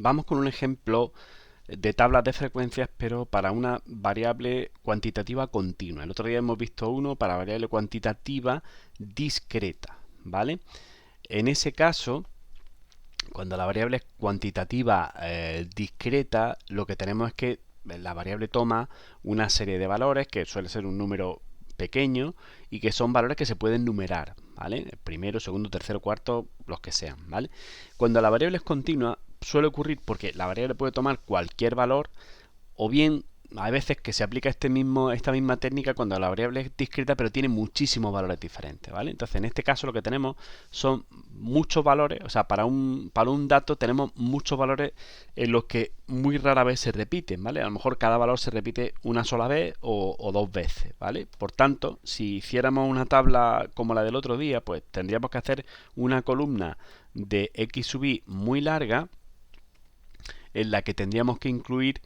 Vamos con un ejemplo de tablas de frecuencias, pero para una variable cuantitativa continua. El otro día hemos visto uno para variable cuantitativa discreta, ¿vale? En ese caso, cuando la variable es cuantitativa discreta, lo que tenemos es que la variable toma una serie de valores, que suele ser un número pequeño, y que son valores que se pueden numerar, ¿vale? Primero, segundo, tercero, cuarto, los que sean, ¿vale? Cuando la variable es continua, suele ocurrir porque la variable puede tomar cualquier valor, o bien hay veces que se aplica esta misma técnica cuando la variable es discreta pero tiene muchísimos valores diferentes, ¿vale? Entonces en este caso lo que tenemos son muchos valores, o sea, para un dato tenemos muchos valores en los que muy rara vez se repiten, ¿vale? A lo mejor cada valor se repite una sola vez o dos veces, ¿vale? Por tanto, si hiciéramos una tabla como la del otro día, pues tendríamos que hacer una columna de x sub i muy larga en la que tendríamos que incluir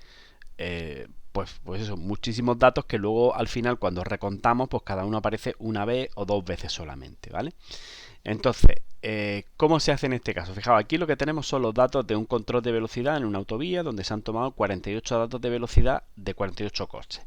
pues eso, muchísimos datos que luego al final cuando recontamos pues cada uno aparece una vez o dos veces solamente, ¿vale? Entonces, ¿cómo se hace en este caso? Fijaos, aquí lo que tenemos son los datos de un control de velocidad en una autovía donde se han tomado 48 datos de velocidad de 48 coches.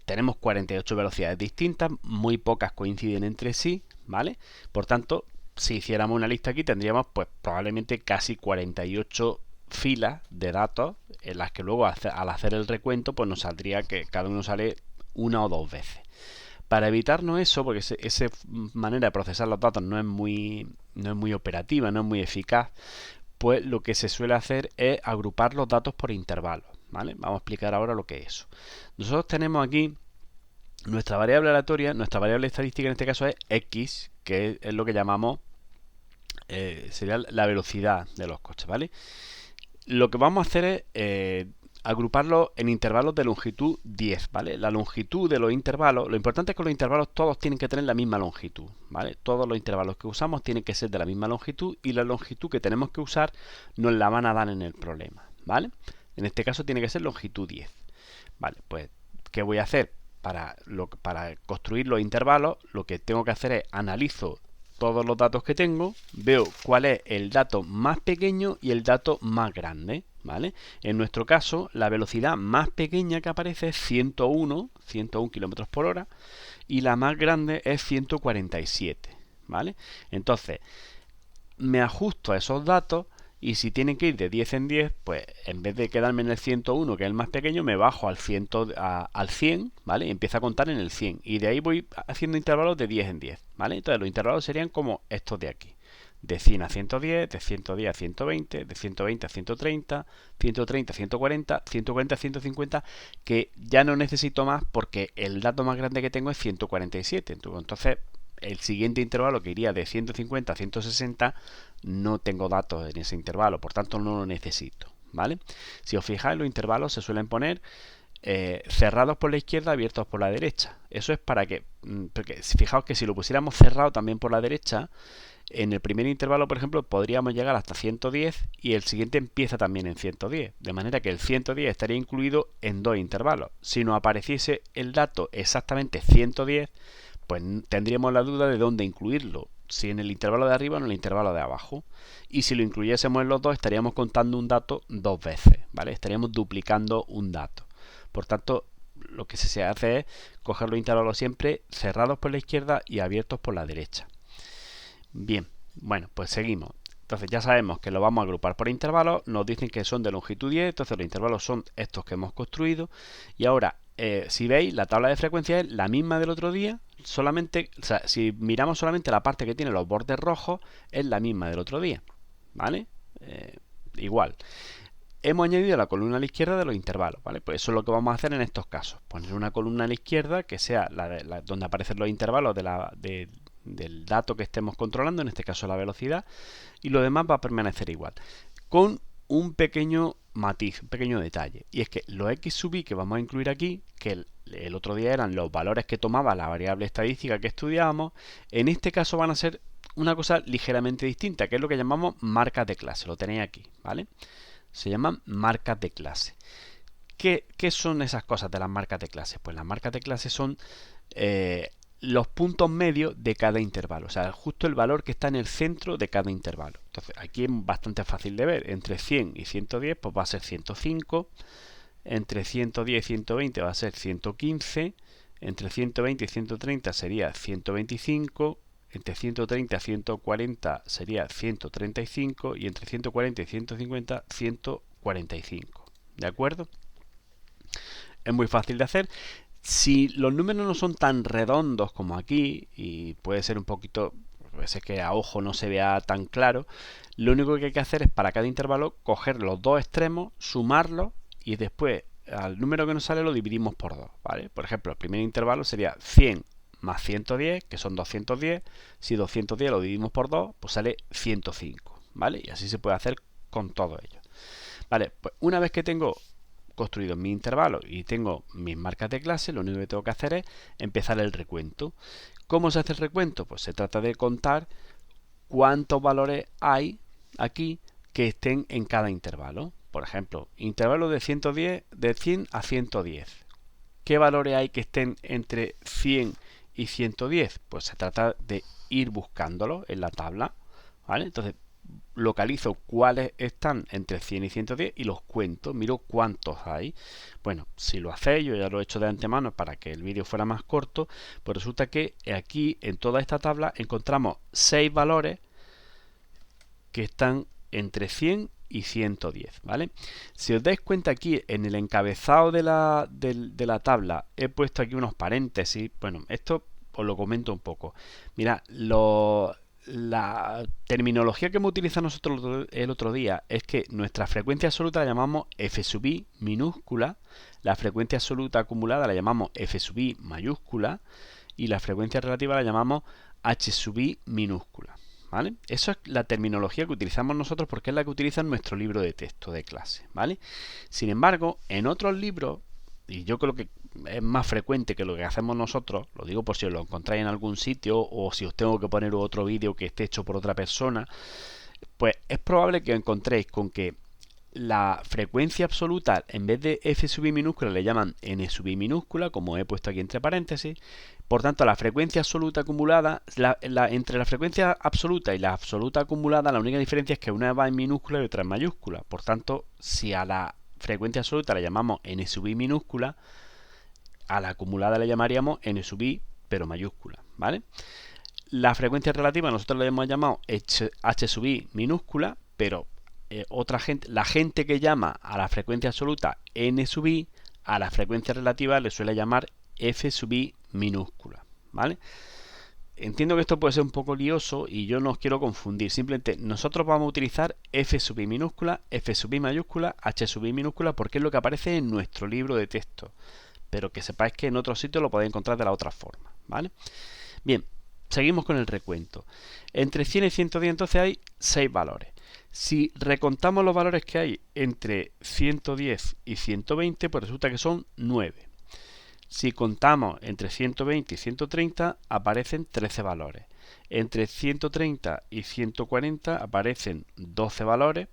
Tenemos 48 velocidades distintas, muy pocas coinciden entre sí, ¿vale? Por tanto, si hiciéramos una lista aquí tendríamos pues probablemente casi 48 filas de datos en las que luego al hacer el recuento pues nos saldría que cada uno sale una o dos veces. Para evitarnos eso, porque esa manera de procesar los datos no es muy operativa, no es muy eficaz, pues lo que se suele hacer es agrupar los datos por intervalos, ¿vale? Vamos a explicar ahora lo que es eso. Nosotros tenemos aquí nuestra variable aleatoria, nuestra variable estadística en este caso es x, que es lo que llamamos, sería la velocidad de los coches, ¿vale? Lo que vamos a hacer es agruparlo en intervalos de longitud 10, ¿vale? La longitud de los intervalos, lo importante es que los intervalos todos tienen que tener la misma longitud, ¿vale? Todos los intervalos que usamos tienen que ser de la misma longitud y la longitud que tenemos que usar nos la van a dar en el problema, ¿vale? En este caso tiene que ser longitud 10. Vale, pues, ¿qué voy a hacer? Para construir los intervalos, lo que tengo que hacer es analizo todos los datos que tengo, veo cuál es el dato más pequeño y el dato más grande, ¿vale? En nuestro caso, la velocidad más pequeña que aparece es 101 km por hora y la más grande es 147, ¿vale? Entonces, me ajusto a esos datos y si tienen que ir de 10 en 10, pues en vez de quedarme en el 101, que es el más pequeño, me bajo al 100, ¿vale? Y empiezo a contar en el 100. Y de ahí voy haciendo intervalos de 10 en 10, ¿vale? Entonces los intervalos serían como estos de aquí. De 100 a 110, de 110 a 120, de 120 a 130, 130 a 140, 140 a 150, que ya no necesito más porque el dato más grande que tengo es 147. Entonces, el siguiente intervalo que iría de 150 a 160 no tengo datos en ese intervalo, por tanto no lo necesito, ¿vale? Si os fijáis, los intervalos se suelen poner cerrados por la izquierda, abiertos por la derecha. Eso es para que, porque fijaos que si lo pusiéramos cerrado también por la derecha, en el primer intervalo, por ejemplo, podríamos llegar hasta 110 y el siguiente empieza también en 110, de manera que el 110 estaría incluido en dos intervalos. Si nos apareciese el dato exactamente 110, pues tendríamos la duda de dónde incluirlo, si en el intervalo de arriba o en el intervalo de abajo. Y si lo incluyésemos en los dos, estaríamos contando un dato dos veces, ¿vale? Estaríamos duplicando un dato. Por tanto, lo que se hace es coger los intervalos siempre cerrados por la izquierda y abiertos por la derecha. Bien, bueno, pues seguimos. Entonces ya sabemos que lo vamos a agrupar por intervalos, nos dicen que son de longitud 10, entonces los intervalos son estos que hemos construido. Y ahora, si veis, la tabla de frecuencia es la misma del otro día, solamente, o sea, si miramos solamente la parte que tiene los bordes rojos, es la misma del otro día, ¿vale? Igual. Hemos añadido la columna a la izquierda de los intervalos, ¿vale? Pues eso es lo que vamos a hacer en estos casos. Poner una columna a la izquierda que sea donde aparecen los intervalos del dato que estemos controlando, en este caso la velocidad, y lo demás va a permanecer igual. Con un pequeño matiz, un pequeño detalle, y es que los x sub i que vamos a incluir aquí, que el otro día eran los valores que tomaba la variable estadística que estudiábamos, en este caso van a ser una cosa ligeramente distinta, que es lo que llamamos marcas de clase. Lo tenéis aquí, ¿vale? Se llaman marcas de clase. ¿Qué son esas cosas de las marcas de clase? Pues las marcas de clase son los puntos medios de cada intervalo, o sea, justo el valor que está en el centro de cada intervalo. Entonces aquí es bastante fácil de ver. Entre 100 y 110 pues va a ser 105. Entre 110 y 120 va a ser 115. Entre 120 y 130 sería 125. Entre 130 y 140 sería 135. Y entre 140 y 150, 145. ¿De acuerdo? Es muy fácil de hacer. Si los números no son tan redondos como aquí, y puede ser un poquito, puede ser que a ojo no se vea tan claro, lo único que hay que hacer es para cada intervalo coger los dos extremos, sumarlos y después al número que nos sale lo dividimos por 2, ¿vale? Por ejemplo, el primer intervalo sería 100 más 110, que son 210. Si 210 lo dividimos por 2, pues sale 105, ¿vale? Y así se puede hacer con todo ello. Vale, pues una vez que tengo construido mi intervalo y tengo mis marcas de clase, lo único que tengo que hacer es empezar el recuento. ¿Cómo se hace el recuento? Pues se trata de contar cuántos valores hay aquí que estén en cada intervalo. Por ejemplo, intervalo de 110, de 100 a 110. ¿Qué valores hay que estén entre 100 y 110? Pues se trata de ir buscándolo en la tabla, ¿vale? Entonces localizo cuáles están entre 100 y 110 y los cuento, miro cuántos hay. Bueno, si lo hacéis, yo ya lo he hecho de antemano para que el vídeo fuera más corto, pues resulta que aquí en toda esta tabla encontramos 6 valores que están entre 100 y 110, ¿vale? Si os dais cuenta aquí en el encabezado de la tabla he puesto aquí unos paréntesis. Bueno, esto os lo comento un poco. Mira, la terminología que hemos utilizado nosotros el otro día es que nuestra frecuencia absoluta la llamamos f sub i minúscula, la frecuencia absoluta acumulada la llamamos f sub i mayúscula y la frecuencia relativa la llamamos h sub i minúscula, ¿vale? Eso es la terminología que utilizamos nosotros porque es la que utiliza en nuestro libro de texto de clase, ¿vale? Sin embargo, en otros libros, y yo creo que es más frecuente que lo que hacemos nosotros, lo digo por si os lo encontráis en algún sitio o si os tengo que poner otro vídeo que esté hecho por otra persona, pues es probable que os encontréis con que la frecuencia absoluta en vez de f sub i minúscula le llaman n sub i minúscula, como he puesto aquí entre paréntesis. Por tanto, la frecuencia absoluta acumulada, entre la frecuencia absoluta y la absoluta acumulada, la única diferencia es que una va en minúscula y otra en mayúscula. Por tanto, si a la frecuencia absoluta la llamamos n sub i minúscula, a la acumulada le llamaríamos n sub i, pero mayúscula, ¿vale? La frecuencia relativa nosotros la hemos llamado h sub i minúscula, pero la gente que llama a la frecuencia absoluta n sub i, a la frecuencia relativa le suele llamar f sub i minúscula, ¿vale? Entiendo que esto puede ser un poco lioso y yo no os quiero confundir. Simplemente nosotros vamos a utilizar f sub i minúscula, f sub i mayúscula, h sub i minúscula porque es lo que aparece en nuestro libro de texto. Pero que sepáis que en otros sitios lo podéis encontrar de la otra forma, ¿vale? Bien, seguimos con el recuento. Entre 100 y 110 entonces hay 6 valores. Si recontamos los valores que hay entre 110 y 120, pues resulta que son 9. Si contamos entre 120 y 130, aparecen 13 valores. Entre 130 y 140 aparecen 12 valores.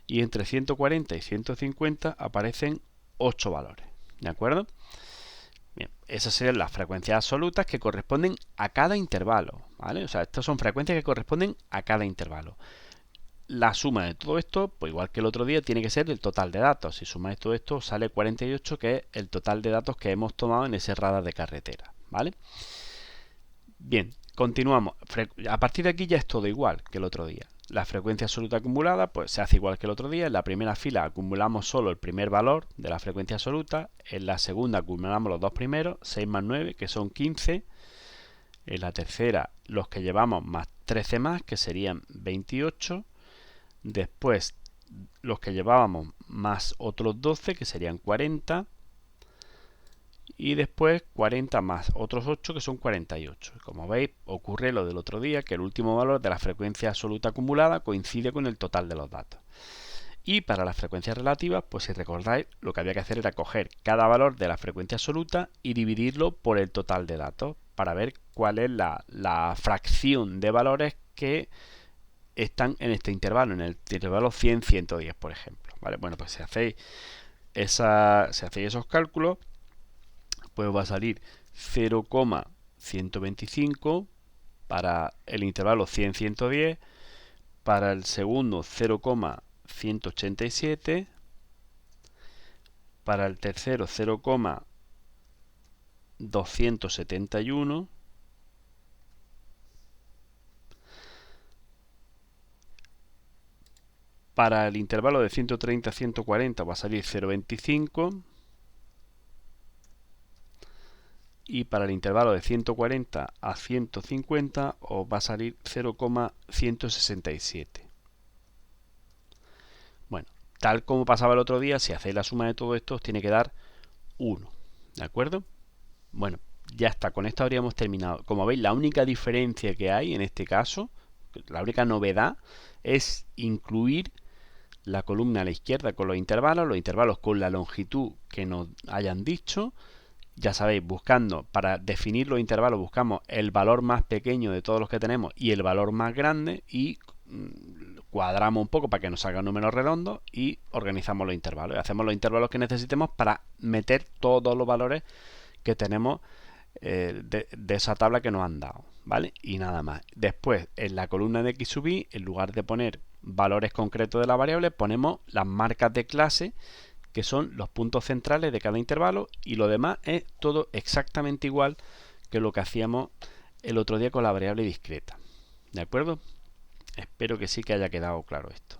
Y entre 140 y 150 aparecen 8 valores. ¿De acuerdo? Bien, esas serían las frecuencias absolutas que corresponden a cada intervalo, ¿vale? O sea, estas son frecuencias que corresponden a cada intervalo. La suma de todo esto, pues igual que el otro día, tiene que ser el total de datos. Si sumáis todo esto, sale 48, que es el total de datos que hemos tomado en ese radar de carretera, ¿vale? Bien, continuamos. A partir de aquí ya es todo igual que el otro día. La frecuencia absoluta acumulada pues se hace igual que el otro día. En la primera fila acumulamos solo el primer valor de la frecuencia absoluta. En la segunda acumulamos los dos primeros, 6 más 9, que son 15. En la tercera los que llevamos más 13 más, que serían 28. Después los que llevábamos más otros 12, que serían 40. Y después 40 más otros 8, que son 48. Como veis, ocurre lo del otro día, que el último valor de la frecuencia absoluta acumulada coincide con el total de los datos. Y para las frecuencias relativas, pues si recordáis, lo que había que hacer era coger cada valor de la frecuencia absoluta y dividirlo por el total de datos para ver cuál es la fracción de valores que están en este intervalo, en el intervalo 100-110, por ejemplo. ¿Vale? Bueno, pues si hacéis esos cálculos, pues va a salir 0,125 para el intervalo 100-110, para el segundo 0,187, para el tercero 0,271, para el intervalo de 130 a 140 va a salir 0,25 y para el intervalo de 140 a 150 os va a salir 0,167. Bueno, tal como pasaba el otro día, si hacéis la suma de todo esto os tiene que dar 1, ¿de acuerdo? Bueno, ya está, con esto habríamos terminado. Como veis, la única diferencia que hay en este caso, la única novedad, es incluir la columna a la izquierda con los intervalos con la longitud que nos hayan dicho. Ya sabéis, buscando, para definir los intervalos, buscamos el valor más pequeño de todos los que tenemos y el valor más grande y cuadramos un poco para que nos salga un número redondo y organizamos los intervalos. Y hacemos los intervalos que necesitemos para meter todos los valores que tenemos de esa tabla que nos han dado, ¿vale? Y nada más. Después, en la columna de x sub y, en lugar de poner valores concretos de la variable, ponemos las marcas de clase, que son los puntos centrales de cada intervalo, y lo demás es todo exactamente igual que lo que hacíamos el otro día con la variable discreta. ¿De acuerdo? Espero que sí que haya quedado claro esto.